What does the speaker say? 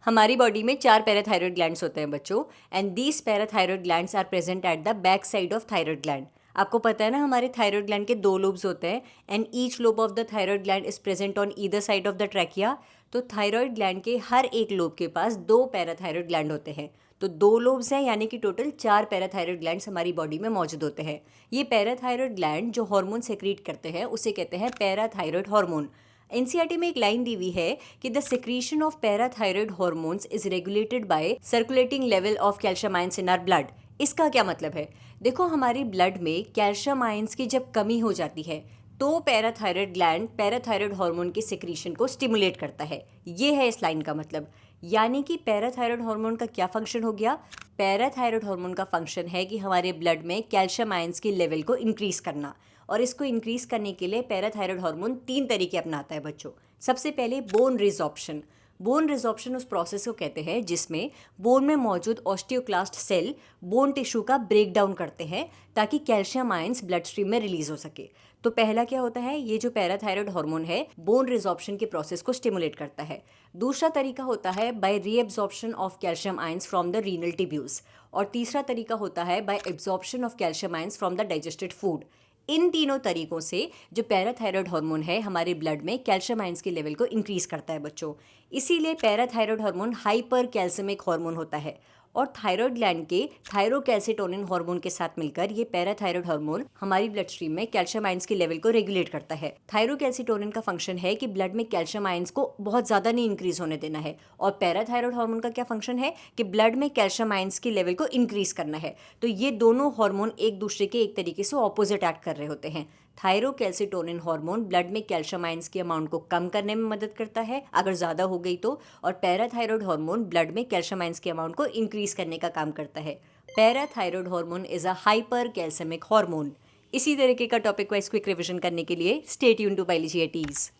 हमारी बॉडी में 4 parathyroid glands होते हैं बच्चों, and these parathyroid glands are present at the back side of thyroid gland. आपको पता है ना, हमारे थायरॉयड ग्लैंड के 2 लोब्स होते हैं and each lobe of the thyroid gland is present on either side of the trachea. तो thyroid gland के हर एक लोब के पास 2 पैराथायरॉयड ग्लैंड होते हैं। तो 2 लोब्स हैं, यानी कि टोटल 4 पैराथायरॉयड ग्लैंड्स हमारी बॉडी में मौजूद होते हैं। ये पैराथायरॉयड ग्लैंड जो हार्मोन सेक्रीट करते हैं उसे कहते हैं पैराथायरॉयड हार्मोन। एनसीईआरटी में एक लाइन दी हुई है कि the secretion of parathyroid hormones is regulated by circulating level of calcium ions in our blood. इसका क्या मतलब है? देखो, हमारी ब्लड में कैल्शियम आयंस की जब कमी हो जाती है तो पैराथायरॉयड ग्लैंड पैराथायरॉयड हार्मोन की सिक्रीशन को स्टिमुलेट करता है। ये है इस लाइन का मतलब। यानी कि पैराथायरॉयड हार्मोन का क्या फंक्शन हो गया? पैराथायरॉयड हार्मोन का फंक्शन है कि हमारे ब्लड में कैल्शियम आयंस की लेवल को इंक्रीज करना। और इसको इंक्रीज करने के लिए पैराथायरॉयड हार्मोन 3 तरीके अपनाता है बच्चों। सबसे पहले बोन रिजॉर्प्शन। बोन रिजॉर्प्शन उस प्रोसेस को कहते हैं जिसमें बोन में मौजूद ऑस्टियोक्लास्ट सेल बोन टिश्यू का ब्रेक डाउन करते हैं ताकि कैल्शियम आयंस ब्लड स्ट्रीम में रिलीज हो सके। तो पहला क्या होता है? ये जो पैराथायरॉयड हार्मोन है बोन रिजॉर्प्शन के प्रोसेस को स्टिमुलेट करता है। दूसरा तरीका होता है by reabsorption of calcium ions from the renal tubules. और तीसरा तरीका होता है by absorption of calcium ions from the digested food. इन तीनों तरीकों से जो पैराथायरॉयड हार्मोन है हमारे ब्लड में कैल्शियम आयंस के लेवल को इंक्रीज करता है बच्चों। इसीलिए पैराथायरॉयड हार्मोन हाइपर कैल्सियमिक हार्मोन होता है। और थायरॉयड ग्लैंड के थायरोकैल्सिटोनिन हार्मोन के साथ मिलकर ये पैराथायरॉयड हार्मोन हमारी ब्लड स्ट्रीम में कैल्शियम आयंस के लेवल को रेगुलेट करता है। थायरोकैल्सिटोनिन का फंक्शन है कि ब्लड में कैल्शियम आयंस को बहुत ज़्यादा नहीं इंक्रीज होने देना है, और पैराथायरॉयड हार्मोन का क्या फंक्शन है कि ब्लड में कैल्शियम आयंस के लेवल को इंक्रीज करना है। तो ये दोनों हार्मोन एक दूसरे के एक तरीके से ऑपोजिट एक्ट कर रहे होते हैं। थायरोकैल्सिटोनिन हार्मोन ब्लड में कैल्शियम आयंस की अमाउंट को कम करने में मदद करता है अगर ज़्यादा हो गई तो, और पैराथायरॉयड हार्मोन ब्लड में कैल्शियम आयंस की अमाउंट को इंक्रीज करने का काम करता है। Parathyroid hormone is a hypercalcaemic hormone. इसी तरीके का टॉपिक वाइज क्विक रिविजन करने के लिए stay tuned to biology at ease.